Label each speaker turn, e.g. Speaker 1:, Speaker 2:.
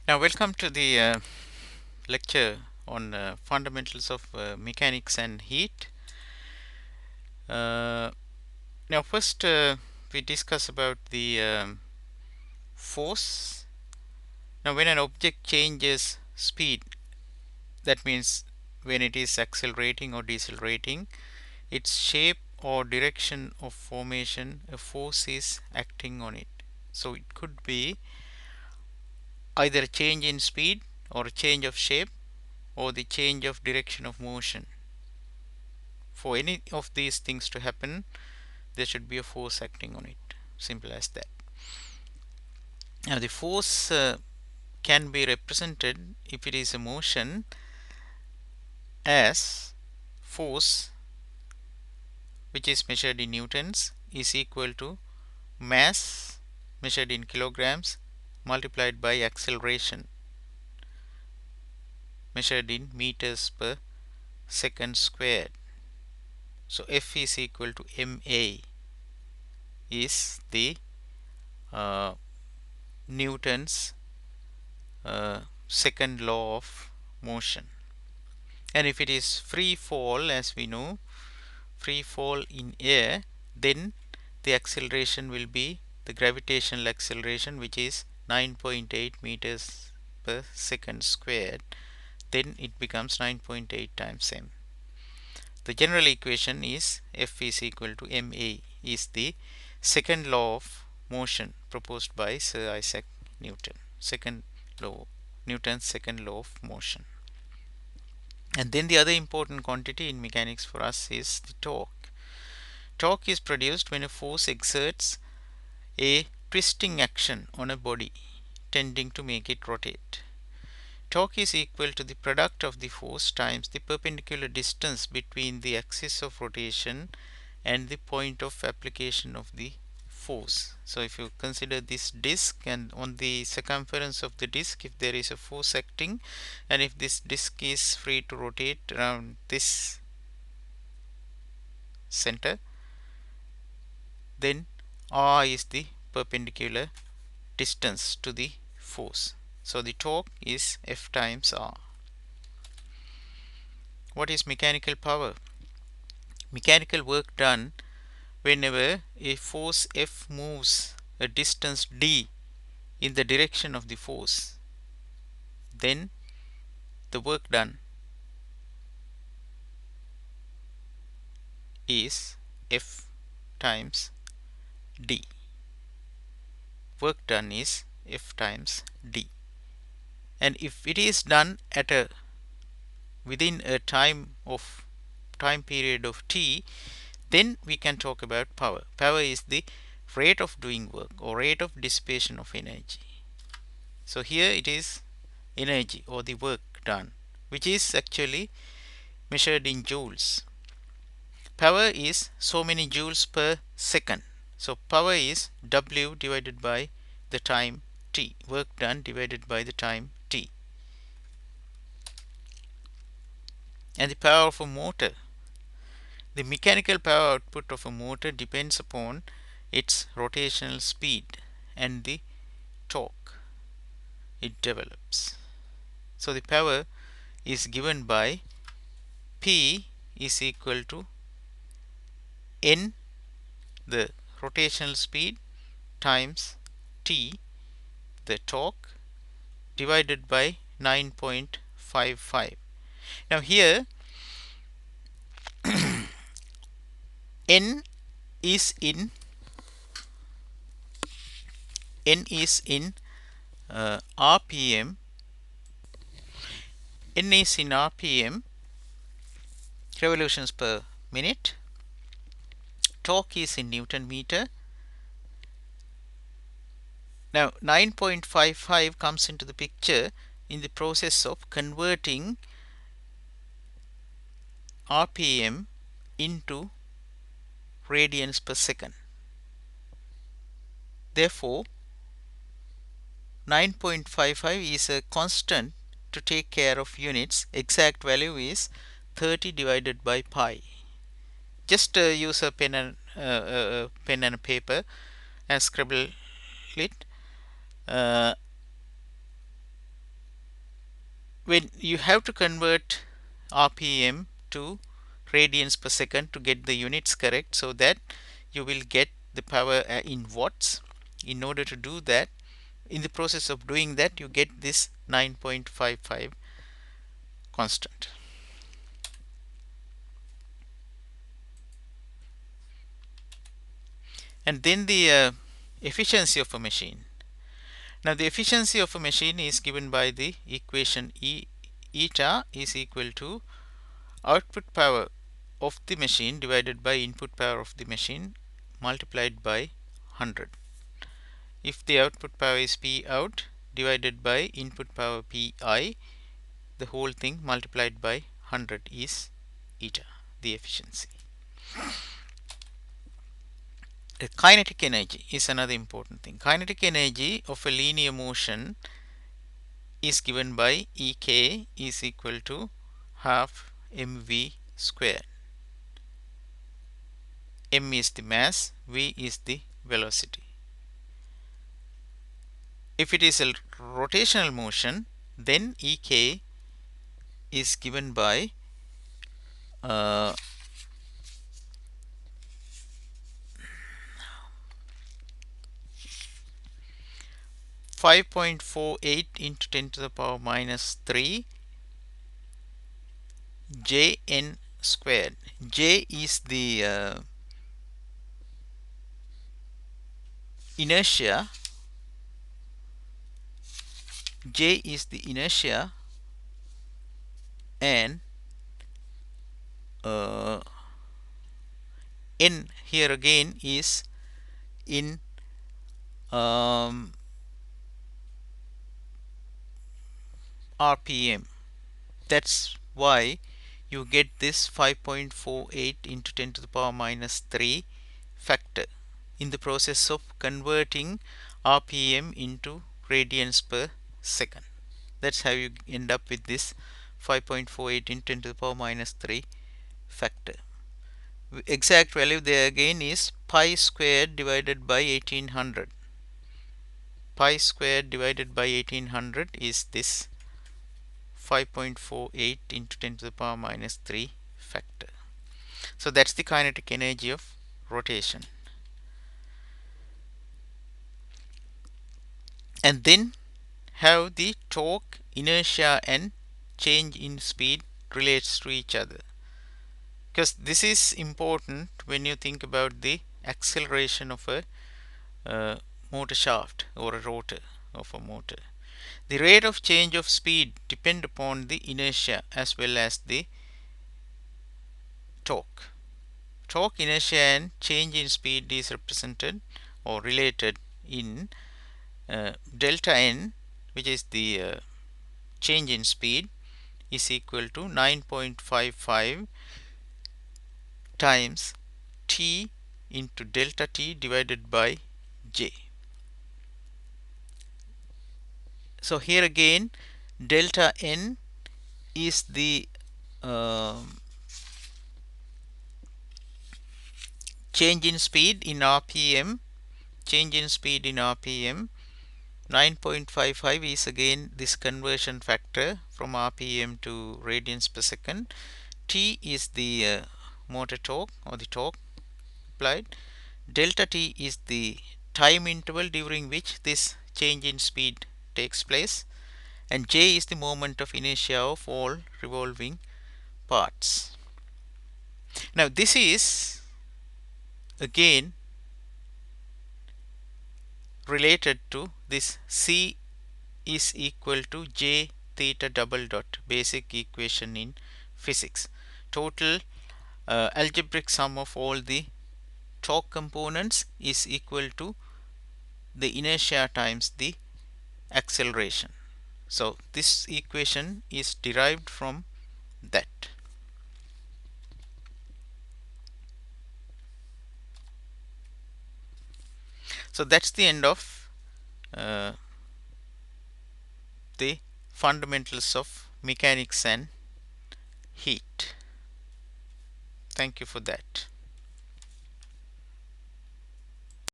Speaker 1: Now, welcome to the lecture on fundamentals of mechanics and heat. Uh, Now, first we discuss about the force. Now, when an object changes speed, that means when it is accelerating or decelerating, its shape or direction of formation, a force is acting on it. So, it could be either a change in speed or a change of shape or the change of direction of motion. For any of these things to happen, there should be a force acting on it. Simple as that. Now, the force can be represented, if it is a motion, as force which is measured in newtons is equal to mass measured in kilograms multiplied by acceleration measured in meters per second squared. So F is equal to ma is the Newton's second law of motion. And if it is free fall, as we know, free fall in air, then the acceleration will be the gravitational acceleration, which is 9.8 meters per second squared. Then it becomes 9.8 times m. The general equation is F is equal to ma, is the second law of motion proposed by Sir Isaac Newton. Second law, Newton's second law of motion. And then the other important quantity in mechanics for us is the torque. Torque is produced when a force exerts a twisting action on a body, tending to make it rotate. Torque is equal to the product of the force times the perpendicular distance between the axis of rotation and the point of application of the force. So if you consider this disk, and on the circumference of the disk, if there is a force acting, and if this disk is free to rotate around this center, then r is the perpendicular distance to the force. So the torque is F times r. What is mechanical power? Mechanical work done whenever a force F moves a distance d in the direction of the force, then the work done is F times d. Work done is F times d. And if it is done at a within a time period of t, then we can talk about power. Power is the rate of doing work or rate of dissipation of energy. So here it is energy or the work done, which is actually measured in joules. Power is so many joules per second. So power is W divided by the time t, work done divided by the time t. And the power of a motor. The mechanical power output of a motor depends upon its rotational speed and the torque it develops. So the power is given by P is equal to N, the rotational speed, times T, the torque, divided by 9.55. Now here N is in RPM. N is in RPM, revolutions per minute. Torque is in Newton meter. Now 9.55 comes into the picture in the process of converting RPM into radians per second. Therefore 9.55 is a constant to take care of units. Exact value is 30 divided by pi. Just use a pen and a paper and scribble it. when you have to convert RPM to radians per second to get the units correct, so that you will get the power in watts. In order to do that, in the process of doing that, you get this 9.55 constant. And then the efficiency of a machine. Now the efficiency of a machine is given by the equation eta is equal to output power of the machine divided by input power of the machine multiplied by 100. If the output power is P out divided by input power Pi, the whole thing multiplied by 100 is eta, the efficiency. Kinetic energy is another important thing. Kinetic energy of a linear motion is given by Ek is equal to half mv squared. M is the mass, v is the velocity. If it is a rotational motion, then Ek is given by 5.48 into 10 to the power minus 3 Jn squared. J is the inertia. J is the inertia, and N here again is in RPM. That's why you get this 5.48 into 10 to the power minus 3 factor in the process of converting RPM into radians per second. That's how you end up with this 5.48 into 10 to the power minus 3 factor. Exact value there again is pi squared divided by 1800. Pi squared divided by 1800 is this 5.48 into 10 to the power minus 3 factor. So that's the kinetic energy of rotation. And then have the torque, inertia, and change in speed relates to each other, because this is important when you think about the acceleration of a motor shaft or a rotor of a motor. The rate of change of speed depend upon the inertia as well as the torque. Torque, inertia, and change in speed is represented or related in delta n, which is the change in speed, is equal to 9.55 times t into delta t divided by j. So here again delta n is the change in speed in RPM. Change in speed in RPM. 9.55 is again this conversion factor from RPM to radians per second. T is the motor torque or the torque applied. Delta t is the time interval during which this change in speed takes place, and j is the moment of inertia of all revolving parts. Now this is again related to this C is equal to j theta double dot, basic equation in physics. Total algebraic sum of all the torque components is equal to the inertia times the acceleration. So this equation is derived from that. So that's the end of the fundamentals of mechanics and heat. Thank you for that.